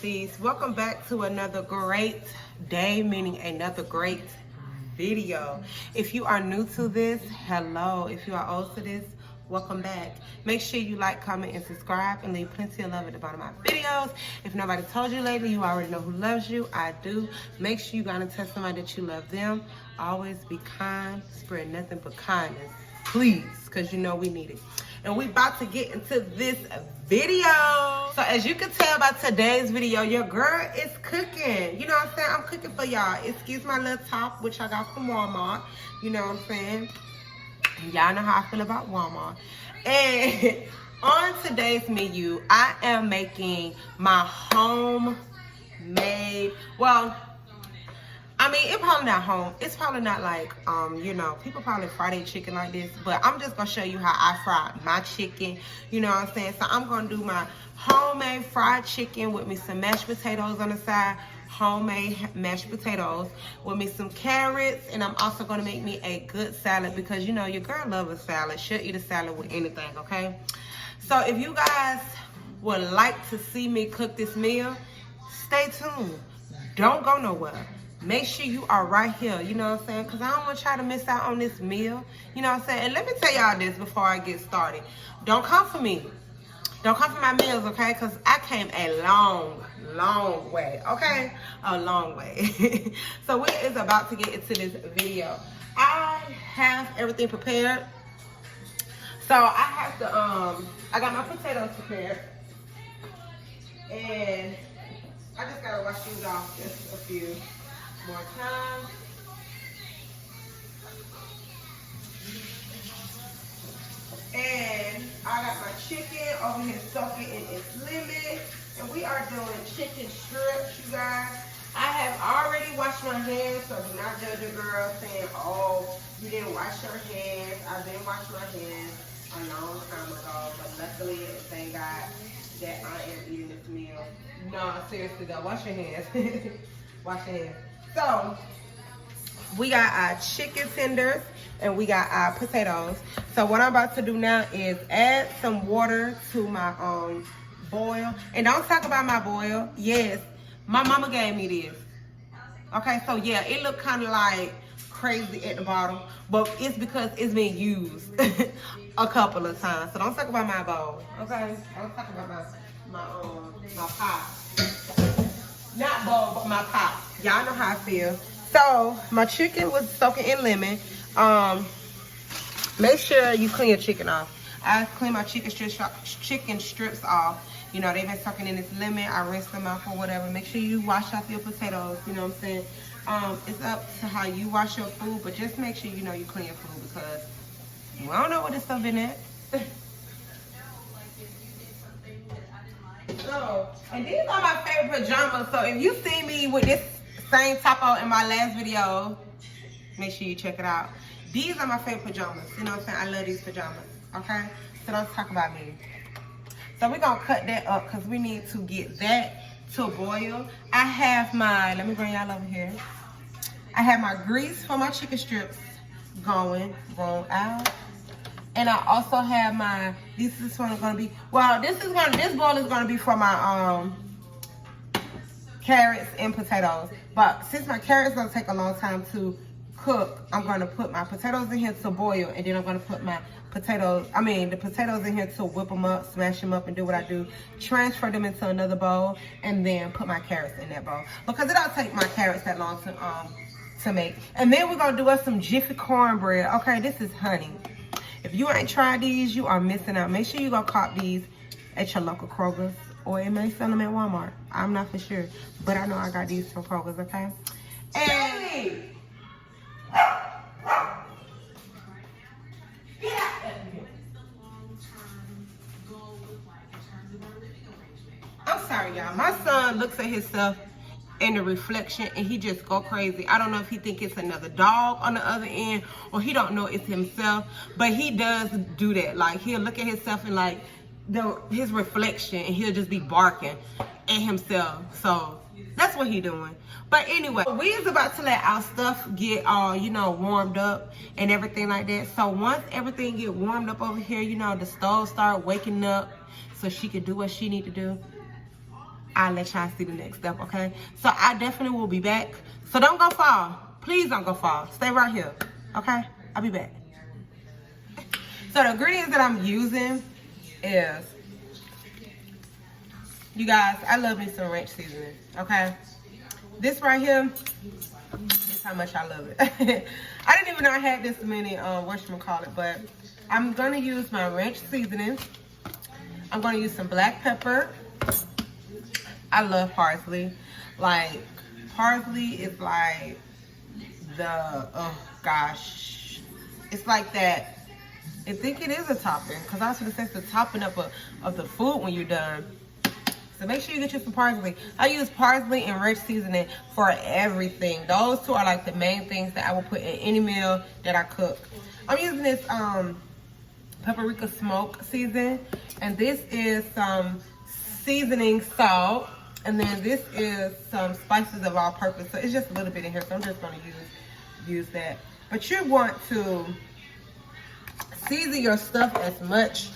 Friendsssss. Welcome back to another great day, meaning another great video. If you are new to this, hello. If you are old to this, welcome back. Make sure you like, comment, and subscribe, and leave plenty of love at the bottom of my videos. If nobody told you lately, you already know who loves you. I do. Make sure you gotta tell somebody that you love them. Always be kind, spread nothing but kindness, please, because you know we need it. And we about to get into this video. So as you can tell by today's video, your girl is cooking. You know what I'm saying? I'm cooking for y'all. Excuse my little top, which I got from Walmart. You know what I'm saying? Y'all know how I feel about Walmart. And on today's menu, I am making my homemade, well, I mean, it's probably not home. It's probably not like, you know, people probably fry their chicken like this. But I'm just going to show you how I fry my chicken. You know what I'm saying? So I'm going to do my homemade fried chicken with me some mashed potatoes on the side. Homemade mashed potatoes with me some carrots. And I'm also going to make me a good salad because, you know, your girl loves a salad. She'll eat a salad with anything, okay? So if you guys would like to see me cook this meal, stay tuned. Don't go nowhere. Make sure you are right here, you know what I'm saying? Because I don't want y'all to miss out on this meal, you know what I'm saying? And let me tell y'all this before I get started. Don't come for me. Don't come for my meals, okay? Because I came a long way, okay? A long way. So we is about to get into this video. I have everything prepared. So I have to, I got my potatoes prepared. And I just got to wash these off just a few more time. And I got my chicken over here soaking in its lemon. And we are doing chicken strips, you guys. I have already washed my hands, so do not judge a girl saying, oh, you didn't wash your hands. I didn't wash my hands a long time ago, but luckily, thank God that I am eating this meal. No, seriously though, wash your hands. Wash your hands. So, we got our chicken tenders and we got our potatoes. So what I'm about to do now is add some water to my boil. And don't talk about my boil. Yes, my mama gave me this. Okay, so yeah, it looked kind of like crazy at the bottom, but it's because it's been used a couple of times. So don't talk about my bowl. Okay, don't talk about my pot. Not bowl, but my pot. Y'all know how I feel. So my chicken was soaking in lemon. Make sure you clean your chicken off. I clean my chicken strips off. You know, they've been soaking in this lemon. I rinse them off or whatever. Make sure you wash off your potatoes. You know what I'm saying? It's up to how you wash your food, but just make sure you know you clean your food because I don't know what this stuff in it. So, and these are my favorite pajamas. So if you see me with this same top on in my last video, make sure you check it out. These are my favorite pajamas. You know what I'm saying? I love these pajamas. Okay? So don't talk about me. So we're going to cut that up because we need to get that to boil. I have my, let me bring y'all over here. I have my grease for my chicken strips going out. And I also have my, this is going to be, well, this bowl is going to be for my carrots and potatoes. But since my carrots going to take a long time to cook, I'm going to put my potatoes in here to boil. And then I'm going to put my the potatoes in here to whip them up, smash them up, and do what I do. Transfer them into another bowl, and then put my carrots in that bowl. Because it don't take my carrots that long to make. And then we're going to do us some Jiffy cornbread. Okay, this is honey. If you ain't tried these, you are missing out. Make sure you go cop these at your local Kroger's, or it may sell them at Walmart. I'm not for sure, but I know I got these from Kroger's, okay? And I'm sorry, y'all. My son looks at himself in the reflection and he just go crazy. I don't know if he think it's another dog on the other end or he don't know it's himself, but he does do that. Like, he'll look at himself and like his reflection and he'll just be barking at himself. So that's what he doing. But anyway, we is about to let our stuff get all, you know, warmed up and everything like that. So once everything get warmed up over here, you know, the stove start waking up so she can do what she need to do. I'll let y'all see the next step, okay? So I definitely will be back. So don't go far. Please don't go far. Stay right here, okay? I'll be back. So the ingredients that I'm using is, you guys, I love me some ranch seasoning, okay? This right here, this is how much I love it. I didn't even know I had this many, whatchamacallit, but I'm gonna use my ranch seasoning. I'm gonna use some black pepper. I love parsley. Like, parsley is like the, oh gosh. It's like that, I think it is a topping, because I was gonna say it's the topping up of the food when you're done. So make sure you get you some parsley. I use parsley and ranch seasoning for everything. Those two are like the main things that I will put in any meal that I cook. I'm using this paprika smoke season, and this is some seasoning salt, and then this is some spices of all purpose. So it's just a little bit in here, so I'm just gonna use that. But you want to season your stuff as much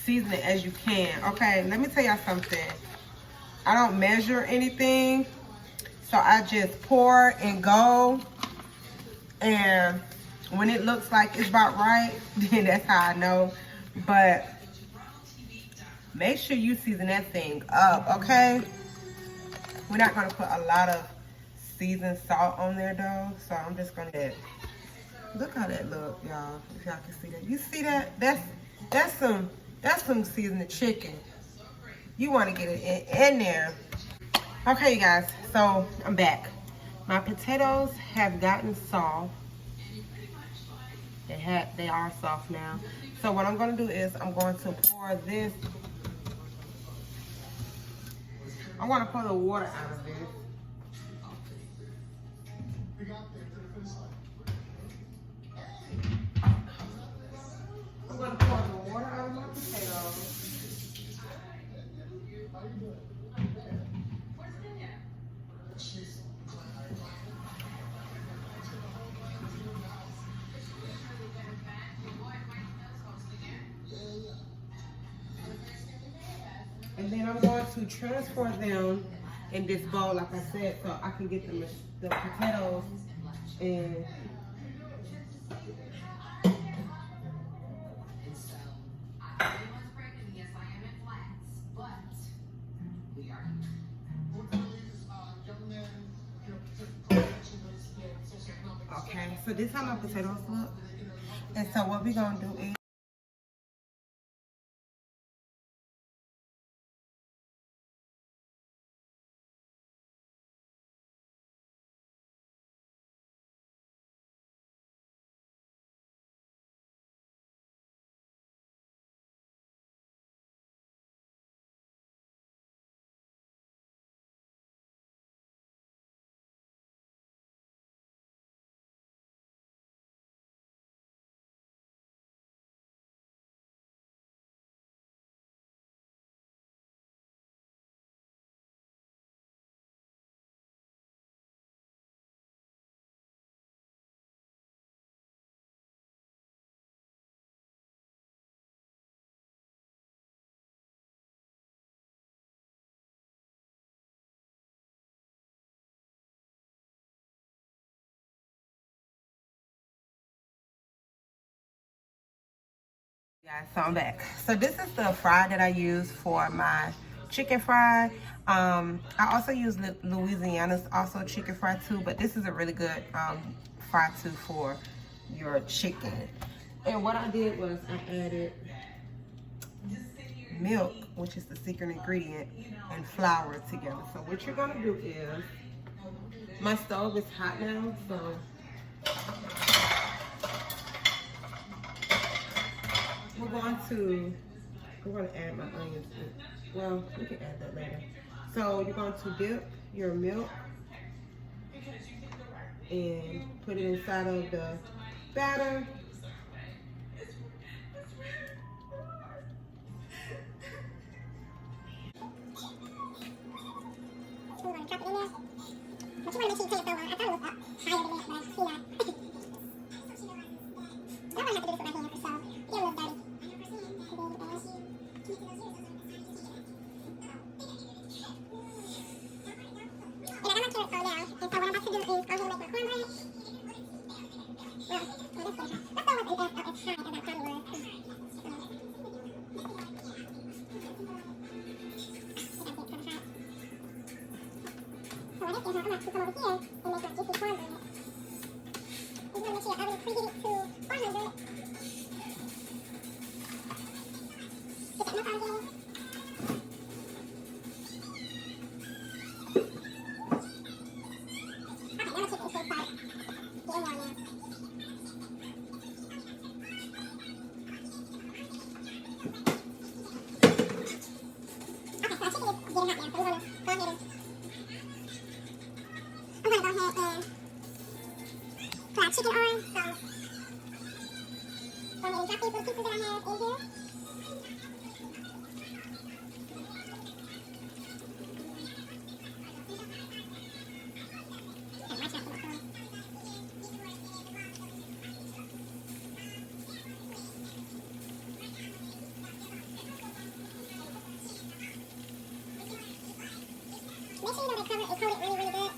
seasoning as you can, okay? Let me tell y'all something. I don't measure anything, so I just pour and go, and when it looks like it's about right, then that's how I know. But make sure you season that thing up, okay? We're not gonna put a lot of seasoned salt on there though, so I'm just gonna, look how that look, y'all, if y'all can see that. You see that? That's some seasoned chicken. You wanna get it in there. Okay, you guys, so I'm back. My potatoes have gotten soft. They are soft now. So what I'm gonna do is I'm going to pour this. I'm gonna pour the water out of this. I'm gonna pour the water out of my potatoes. And then I'm going to transfer them in this bowl, like I said, so I can get the potatoes and okay, so this is how my potatoes look. And so what we're gonna do is guys, so I'm back. So this is the fry that I use for my chicken fry. I also use Louisiana's also chicken fry too, but this is a really good fry too for your chicken. And what I did was I added milk, which is the secret ingredient, and flour together. So what you're gonna do is, my stove is hot now, so I'm going to add my onions. Well, we can add that later. So you're going to dip your milk and put it inside of the batter. So we're going to drop it in there. But you want to make sure you take it so long. I thought it was up higher than that, but I see not. I'm going to have to do this with my hands, so get a little dirty. Chicken on, so go ahead and drop these little pieces that I have in here. Make sure you know that cover is coated really, really good.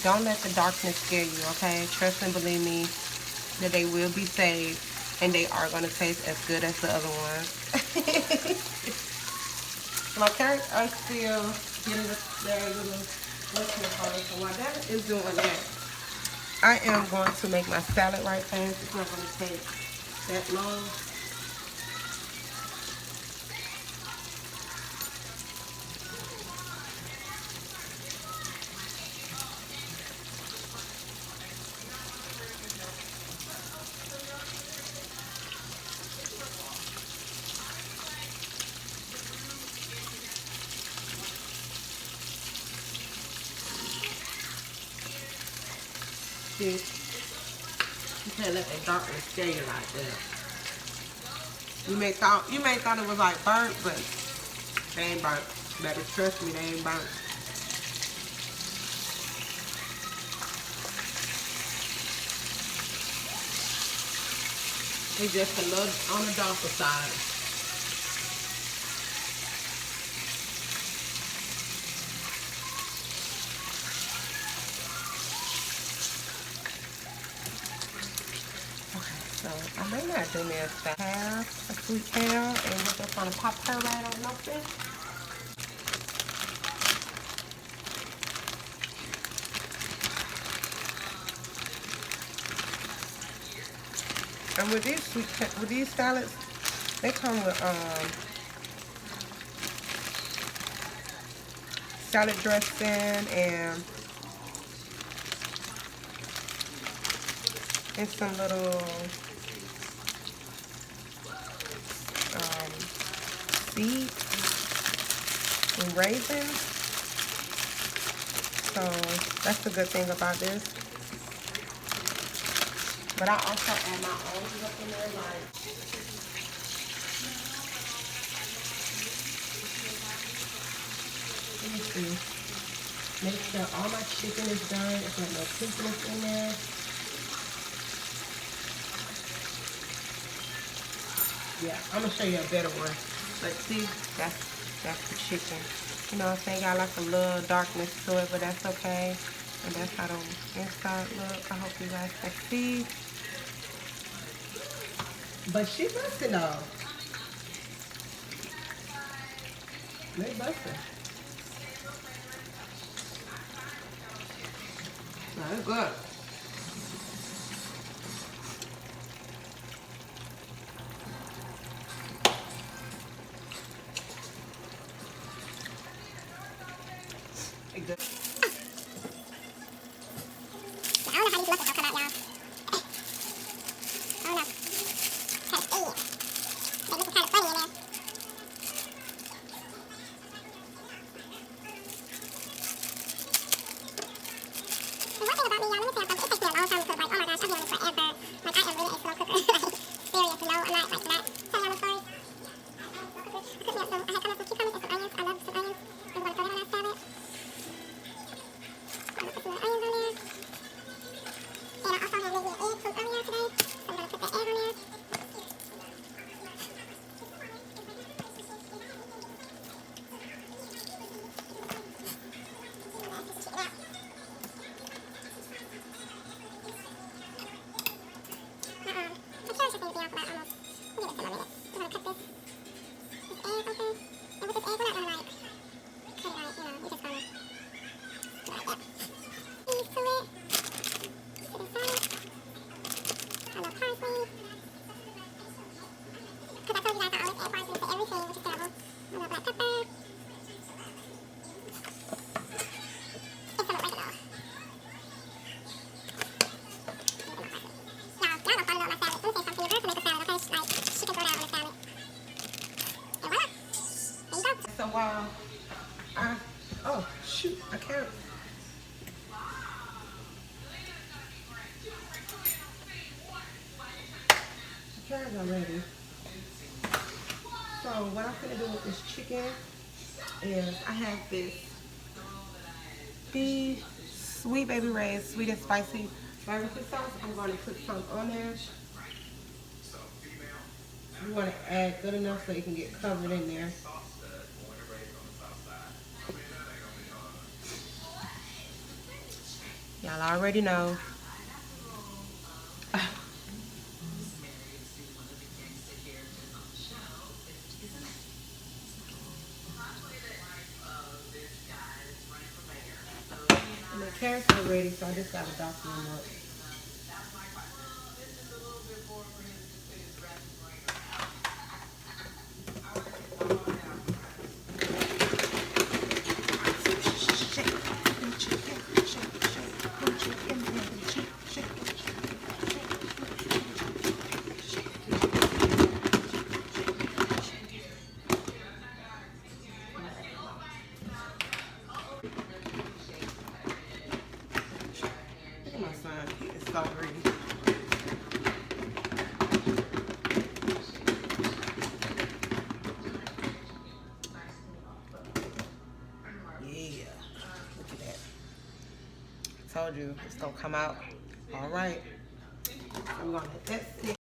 Don't let the darkness scare you, okay? Trust and believe me that they will be saved and they are going to taste as good as the other ones. My carrots are still getting their little listening color. So while that is doing that, I am going to make my salad right fast. It's not going to take that long. See, you can't let that darkness scare you like that. You may thought it was like burnt, but they ain't burnt. Better trust me, they ain't burnt. It's just a little on the darker side. So I may not do me a half a sweet tail, and we're just gonna pop her right on open. And with these salads, they come with salad dressing and some little seeds and raisins. So that's the good thing about this. But I also add my own stuff in there, like let me see. Make sure all my chicken is done. It's got no pieces in there. Yeah, I'm gonna show you a better one. But see, that's the chicken. You know what I'm saying? Got like a little darkness to it, but that's okay. And that's how the inside look. I hope you guys can see. But she busting though. They busting. That's good. Good. I don't know how these muscles come out, y'all. I don't know. Kind of stingy. They look kind of funny in there. The one thing about me, y'all, let me tell you something. It takes me a long time to cook. Like, oh my gosh, I've been on this forever. Like, I am really a slow cooker. Like, serious. No, I'm not. Like, not. Tell y'all the story. I had come up some cucumbers and some onions. I love some onions. I'm going to throw that on that salad. I'm going to put some onions on there. And I also had made me an egg from earlier today. So I'm going to put the egg on there. The carrots just need to be on for about almost, give it some more minutes. We're going to cut this egg open. And with this egg, we're not going to like, cut it like, you know, we're just going to do it like that. Cheese to it. To the salad. A little parsley. Because I told you guys I always add parsley to everything, which is terrible. A little black pepper. And some oregano. Y'all don't fall in love with my salad. Let me say something. You're going to make a salad, okay? Like, she can throw that on the salad. And voila. There you go. So oh shoot, I can't. The carrots are ready. So what I'm gonna do with this chicken is I have this beef sweet baby Ray's sweet and spicy barbecue sauce. I'm going to put some on there. You want to add good enough so it can get covered in there. Y'all already know. And the carrots are ready, so I just got to douse them up. Look at my son, he is so greedy. Yeah, look at that. I told you it's gonna come out all right. I'm gonna let that sit